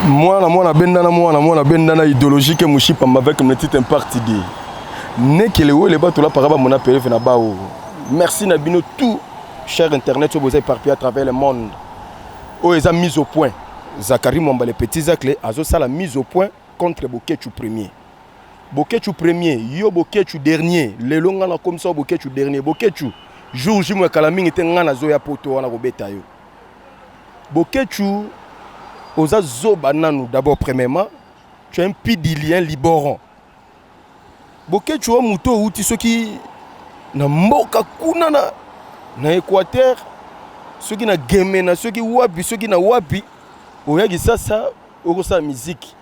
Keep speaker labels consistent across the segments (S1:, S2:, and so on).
S1: Moi, bendana idéologie que Mouchipa avec une petite partie de. Ne que les bateaux là par rapport à mon appel na bao. Merci Nabino tout cher internet vous éparpillé à travers le monde. Oh ils ont mis au point. Zachary Mwamba les petits aclés azo ça la mise au point contre Bokechu premier. Bokechu premier, yo Bokechu dernier. Le longa na comme ça Bokechu dernier. Bokechu jour J moi Kalaming était ngana zo ya poto wana kobeta yo. Bokechu Oza Zobananu, d'abord, premièrement, tu as un pidilien liboran. Boké, tu as un mouton outil, ceux qui na mboka kunana, na Équateur, ceux qui na gemena, ceux qui wapi, ceux qui na wapi, oyagi ça, oko sa musique.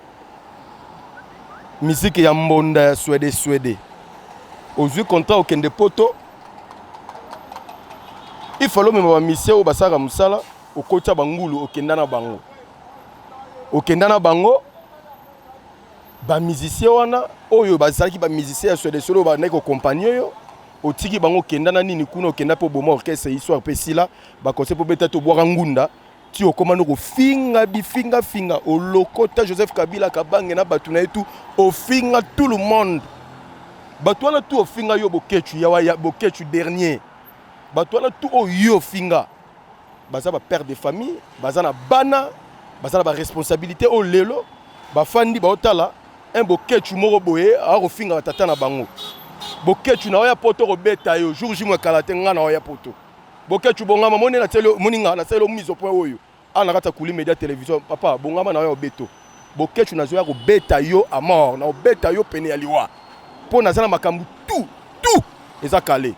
S1: Musique ya mbonda ya Suède. Ozu contrat au Kende Poto, il fallait même avoir mission au Basara Moussala, au Kota Bangulu, au Kendana Bango. Au Kendana Bango, ba musicien wana oyo bazalaki ba musicien sur des solo ba neko compagnon yo otiki bango kendana nini kuna okenda po boma orchestre histoire pe sila ba conseil po beta to boira ngunda ti okomano ko finga finga o lokota Joseph Kabila kabange na batu na etu o finga tout le monde batu wana tout o finga yo Bokechu ya Bokechu dernier batu wana tout o yo finga baza ba père de famille baza na bana baza ba responsabilité o lelo ba fandi ba otala un Bokechu moko boye a refinga tata na bango Bokechu na oya poto robeta yo jour J moi kalate ngana oya poto Bokechu bongama moni na telo moninga na telo mise au point oyo ana kata kuli média télévision papa bongama na oya obeto Bokechu na zoya ko beta yo à mort na obeta yo pene ya liwa po na zana makambu tout eza calé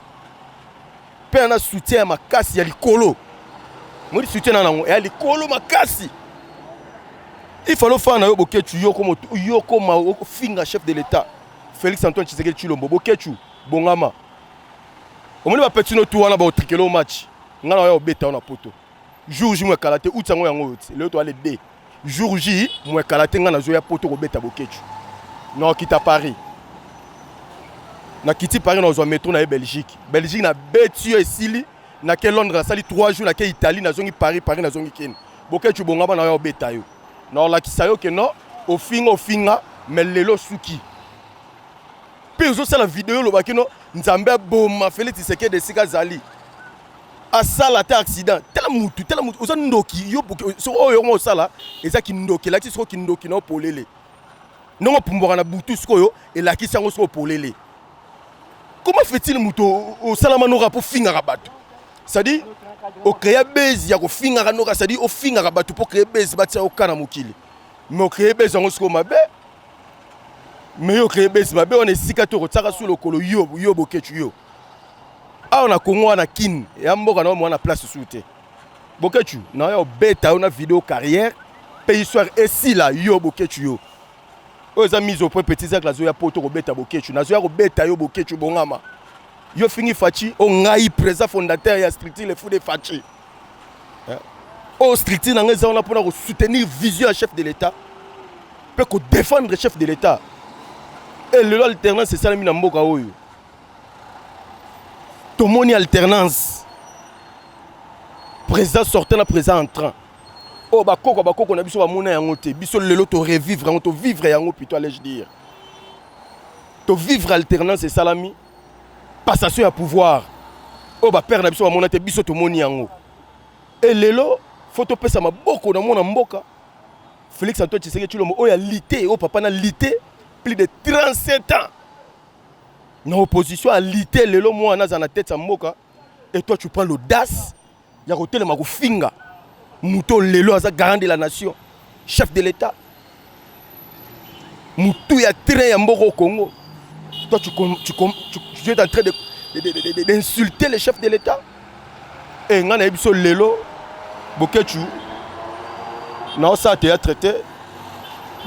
S1: pe na soutien makasi ya likolo modi soutien na nango ya likolo makasi. Il faut faire un Bokechu yo comme finga chef de l'État Félix Antoine Tshisekedi Tshilombo Bokechu bongama omoni ba petit no tout wana ba otrikelo match ngana yo beta na poto jour J moi kalate utsango yango yote le to aller D jour J moi kalate ngana zo ya poto ko beta Bokechu non kita Paris na kiti Paris na zo métro na Belgique na beti yo esili na ke Londres na sali 3 jours na ke Italie na zongi Paris na zongi Ken Bokechu bongama na yo beta yo. Non, la kisayo que non, au finga, mais lelo suki. Puis aussi la vidéo, le bakino, Nzambe boma, Félix Tshisekedi de Sika Zali. À ça, la accident, tel moutou, osa ndoki, yo, so yo sala, et ça qui ndoki, la kiso qui ndoki, non, pour lele. Non, pour m'boire na boutou, skoyo, et la kisango so pour lele. Comment fait-il moutou, au salamano pour finga rabatou? C'est-à-dire, au créer base, il y a au finga ranora, c'est-à-dire au finga rabatou pour créer base, bâtir au kana mukili. Mais au créer base, on se mabe. Mais au créer base, mabe, on est sikato, rotara sous le colo, yo Bokechu yo. Ah, on a Congo, on a kin, et à mboka, on a place sous te. Bokechu, non, on a bêta, on a vidéo carrière, pays soir, et si là, yo Bokechu yo. Aux amis au point petit sac, la zoya poto, bêta Bokechu, na zoya bêta yo Bokechu bongama. Yo fini Fachi, on a eu président fondateur et Stricti les fous de Fachi. Au Stricti, on a pour soutenir vision à chef de l'État, pour défendre le chef de l'État. Et le alternance, c'est ça le minamboka oyo. Tout le monde alternance. Président sortant, la président entrant. Oh bakoko on a biso ba mona yango te, biso lelo to revivre yango, to vivre yango plutôt allais-je dire. To vivre alternance c'est salami. Passation à pouvoir. Oh bah père na biso mona te biso to moni yango. Et lelo photo pesa maboko na mona mboka. Félix Antoine Tshisekedi Tshilombo oh ya lité, oh papa na lité plus de 37 ans. Na opposition à lité lelo moi na na tête sa mboka et toi tu prends l'audace ya hôtel ma ko finga. Mouto lelo aza garant de la nation, chef de l'État. Moutou ya train ya mboko au Congo. Toi tu es en train d'insulter le chef de l'État. Et ngana ebiso lelo Bokechu na ça te traité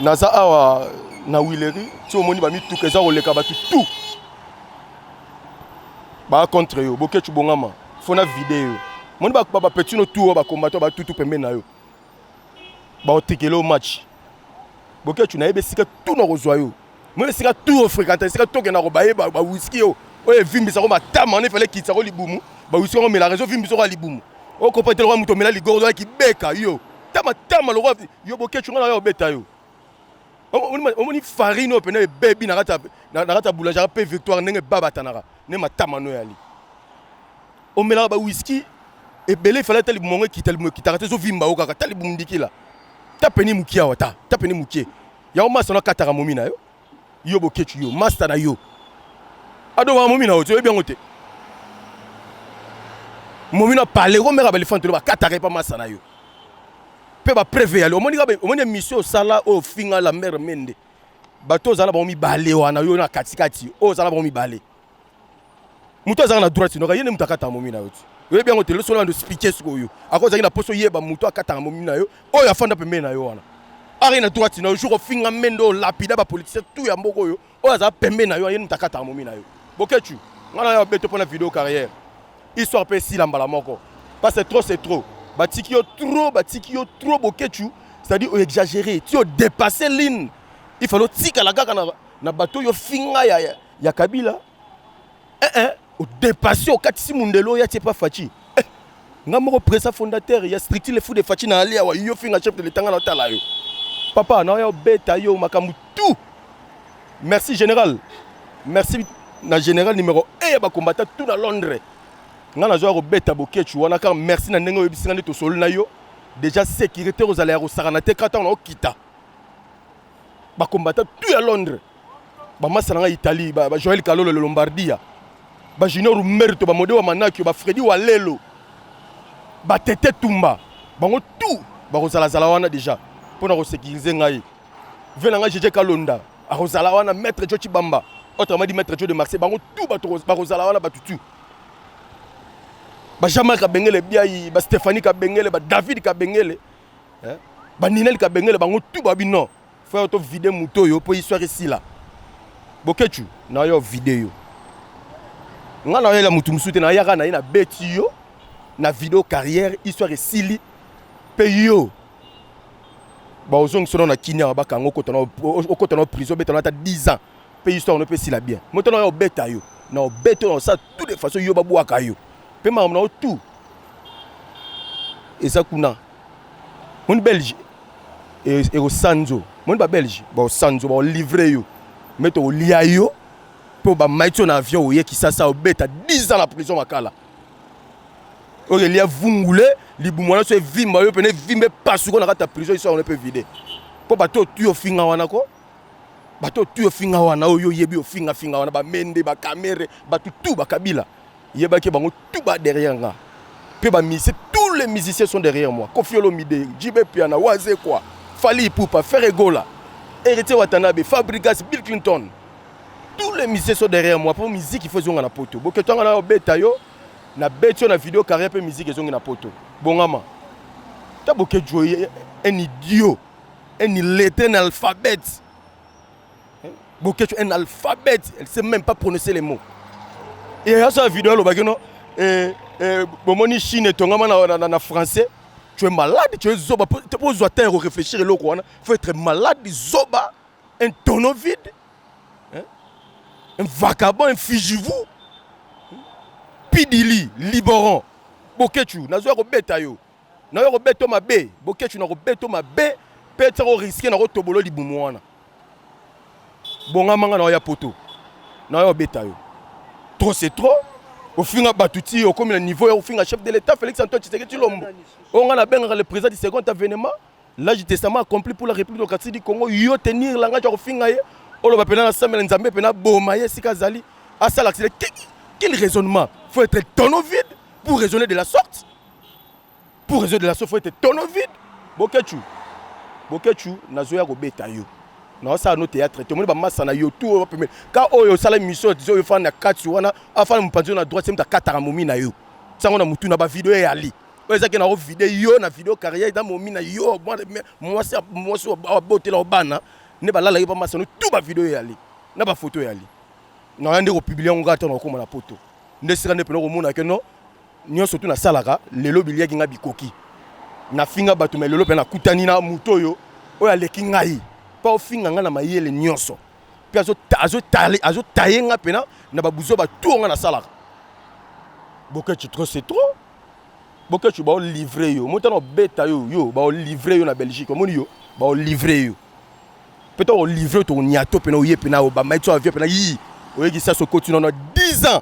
S1: na za awa na Willery ti omoni ba mi tout que ça o leka ba tout ba contre yo Bokechu bongama fona vidéo moni ba petit no tout ba combattant ba tout pembe na yo ba otikelo match Bokechu na ebe sika tout na kozwa yo moi sika tout fréquenter sika to na ko ba whisky yo oye vimbi ça ko ba tama on fallait kitsa ko libumu ba whisky on met la raison vimbi so ko libumu o ko peut-être ko muto mela ligordo ki beka yo tama le roi yo bokechu ngana yo beta yo omoni farine opena baby na rata boulanger pe victoire ndenge baba tanaka ne matama no yali omela ba whisky et belé fallait tali mongo kitara zo vimba okaka tali bumdikila tapeni mukia wata tapeni mukie ya o masa na katara momina yo yo bokechu yo master na yo ado wa momina o to bien ote momina parler ko mera ba le fantelo ba katara pa masa na yo pe ba prévé ali omoni mission sala o finga la mère mende bato zala ba mi balé wana yo na katikati o zala ba mi balé muto zala na droite no yene mutakata momina yo yo bien ote le solo de speaker ko yo akoza ina poso yeba muto akata momina yo o ya fanda pe mena yo wana ari na droite no jour finga mendo lapida ba politicien tout ya mboko yo o za pembe na yo yene mutakata momina yo bokechu ngana yo beto pona vidéo carrière histoire pe si la mbala moko parce que c'est trop batiki yo trop bokechu c'est-à-dire exagérer tu dépasser ligne il faut tika la kaka na bato yo finga ya Kabila o dépasser au katisi mundelo ya pas fachi ngamoko président fondateur ya stricti le fou de fachi na alia wa yo finga chef de l'état na tala yo papa na yo beta yo makamu tout merci général merci na général numéro 1 ba combattant tout dans Londres ngana zo beta bokechu wana ka merci na ndenge obisinga ndeto solo na yo déjà sécurité aux aléas au saranate kata na okita ba combattant tout à Londres ba masana Italie ba Joël Kalolo le Lombardia ba Junior Merto ba Modé wa Manaki ba Freddy Walelo ba Tete Tumba bango tout ba kozala zala wana déjà pour na sécuriser ngai vena nga jeje Kalonda a kozala wana maître Jochi Bamba autrement dit maître Jo de Marseille bango tout ba kozala wana ba tutu ba Jean-Marc Kabengele biayi ba Stéphanie Kabengele ba David Kabengele ba Ninel Kabengele bango tout ba bino faut auto vider muto yo pour histoire ici là bokechu na yo vidéo ngana yo la mutu musute na yaka na beti yo na vidéo carrière histoire ici pe yo ba ozong solo na kinya ba kango okota na prison betana ta 10 ans pe histoire no pe si la bien moto na yo beta yo na beto na ça tout de façon yo ba bwaka yo pe ma na tout et ça kuna mon belge et au sanzo mon ba belge ba au sanzo ba livrer yo mettre au lia yo pour ba maito na avion ye ki ça beta 10 ans la prison makala o il y a vungule libumwana so vimba yo pene vimbe pasuko na kata prison iso on peut vider pour ba to tu ofinga wana ko ba to tu ofinga wana yo yebi ofinga wana ba mende ba camera ba tout ba Kabila yeba ke bango tout ba derrière nga pe ba mise tous les musiciens sont derrière moi Koffi Olomide Djibé Piana Waze quoi Fally Ipupa Ferregola Héritier Watanabe Fabrigas Bill Clinton tous les musiciens sont derrière moi pour musique il faut zonga na poto boke tonga na beta yo na betio na vidéo carrière pe musique zonga na poto bongama ta boke joye un idiot un illettré un alphabète boke un alphabète elle sait même pas prononcer les mots et il y a ça vidéo lo bakeno bomoni Chine tongama na français tu es malade tu es zoba pour zoter réfléchir le quoi faut être malade zoba un tonneau vide un vagabond un figivou pidili liboran bokechu nazo ko beta yo na yo ko beto mabe bokechu na ko beto mabe peut-être risquer na ko tobolo libumu wana bonga manga na ya poto na yo beta yo trop c'est trop au finga batuti au comme le niveau au finga chef de l'état Félix Antoine Tshisekedi Tshilombo on a benga le président du second avènement l'âge du testament accompli pour la République démocratique du Congo yo tenir langage au finga ye on le bapena na samela nzambe pena bomaye sikazali à ça l'accès quel raisonnement faut être tonneau vide pour raisonner de la sorte pour raisonner de la sorte faut être tonneau vide bokechu nazo ya ko beta yo na ça no théâtre tout monde ba massa na yo tout ka oyo sala mission dizo yo fa na kati wana afa mpanzo na droite c'est katara momi na yo sango na mutu na ba vidéo ya ali oza ke na ko vidéo na vidéo carrière dans momi na yo moi c'est boté la bana ne ba la yo ba massa no tout ba vidéo ya ali na ba photo ya ali na yande ko publier on gata na ko na poto ndesira ne pena ko mona ke no nyo surtout na salaka lelo bilia kinga bikoki na finga batu me lelo pena kutani na muto yo oya leki ngai pa ofinga nga na mayele nyonso pe azo tayenga pena na babuzo ba tout nga na salaka bokechu trop c'est trop boke tu ba livrer yo mota no beta yo ba livrer yo na Belgique omoni yo ba livrer yo peut-être on livrer ton niato pena oye pena o ba maito avion pena yi oyeki ça so continue na 10 ans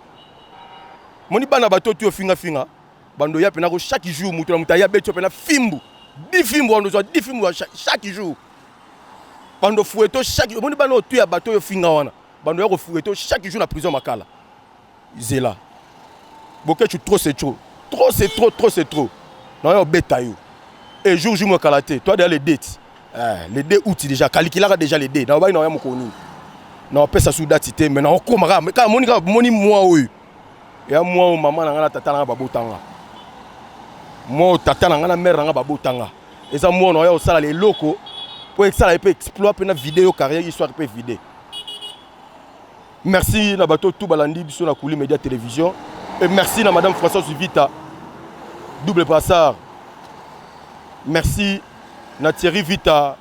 S1: moni bana bato tu finga bando ya pena ko chaque jour mutu na mutaya beto pena fimbu 10 fimbu on doit 10 fimbu chaque jour bando foueto chaque moni bana tu ya bato yo finga wana bando ya ko foueto chaque jour na prison makala zela boke tu trop c'est trop c'est trop non yo beta yo et jour mo kalaté toi derrière les dates août déjà calculera déjà les dates na ba na ya mokoni na pesa sous date té mais na okomaka mais ka moni moi oyo ya moi maman na ngana tata na babotanga moi tata na ngana mère na babotanga eza moi na ya osala les locaux pour exala peut exploit pe na vidéo carrière histoire peut vider. Merci na bato tout balandi biso na Kuli Média Télévision et merci na madame Françoise Vita double brassard. Merci na Thierry Vita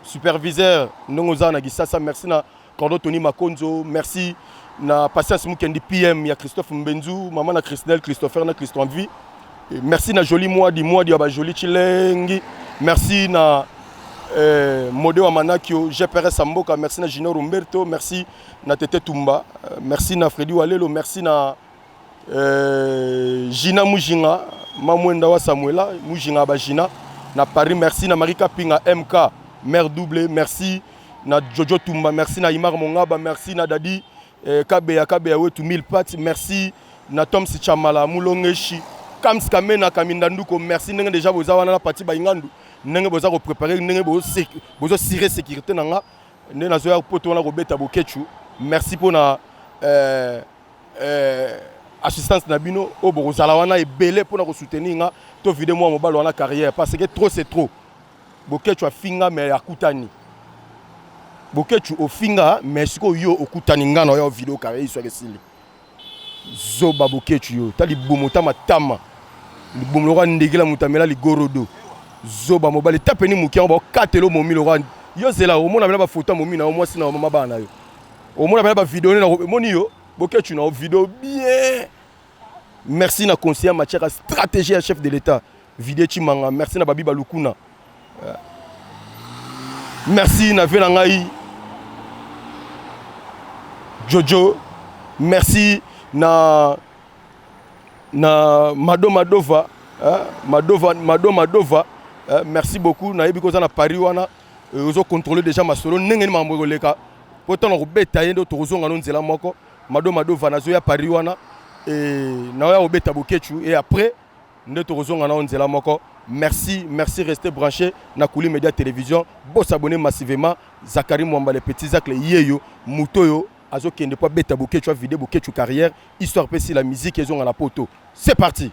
S1: superviseur Nongoza na Gisasa, merci na Cordo Tony Makonzo, merci na Patience Mukendi PM ya Christophe Mbenzu, maman na Christopher na Christian Vie. Merci na Joli Moadi ba Joli Chilengi. Merci na Modeo Amanakio, GPRS Samboka, merci na Junior Umberto, merci na Tete Tumba, merci na Freddy Walelo, merci na Gina Mujinga, Mamwenda wa Samuela, Mujinga Bajina, na Paris, merci na Marika Pinga MK, Mère Double, merci na Jojo Tumba, merci na Imar Mongaba, merci na Dadi Kabeya Wetu 1000 Pats, merci na Tom Sichamala, Moulongeshi, Kams Kamena Kamindanduko, merci nenge déjà boza wana na parti ba Ingandu, nenge boza ko préparer, nenge bozo cirer sécurité nanga, nenge na zoya poto na ko beta bokechu, merci pour na assistance nabino au bozala wana ebele pour na ko soutenir nga to vider moi mobile wana carrière parce que trop c'est trop. Bokechu afinga mais akutani. Bokechu ofinga mais siko yo okutani nga na yo vidéo carrière soit resili. Zoba bokechu yo tali bomota matama. Libomo ro ndegela mutamela ligorodo. Zoba mobile tapeni mukia ba katelo momi lo yo zela o mona ba photo momi na o mwasi na mama bana yo. O mona ba vidéo na moni yo bokechu na vidéo bien. Merci na conseiller matière stratégie à chef de l'état. Vidéo Chimanga, merci na Babi Balukuna. Merci na Venangai Jojo. Merci na Mado Madova. Madova. Merci beaucoup. Na yebi ko na Paris wana ozo contrôler déjà ma solo nengeni mamboleka. Pourtant on beta yendo tozonga nonzela moko. Mado Madova na zo ya Paris wana et na ya obeta bokechu et après ndeto kozonga na onzela moko. Merci, restez branchés na Kuli Média Télévision. Bon s'abonner massivement. Zakari Mwamba les petits Zak les yeyo mutoyo azo kende pas beta bokechu vidéo bokechu carrière histoire si la musique ils ont à la poto. C'est parti.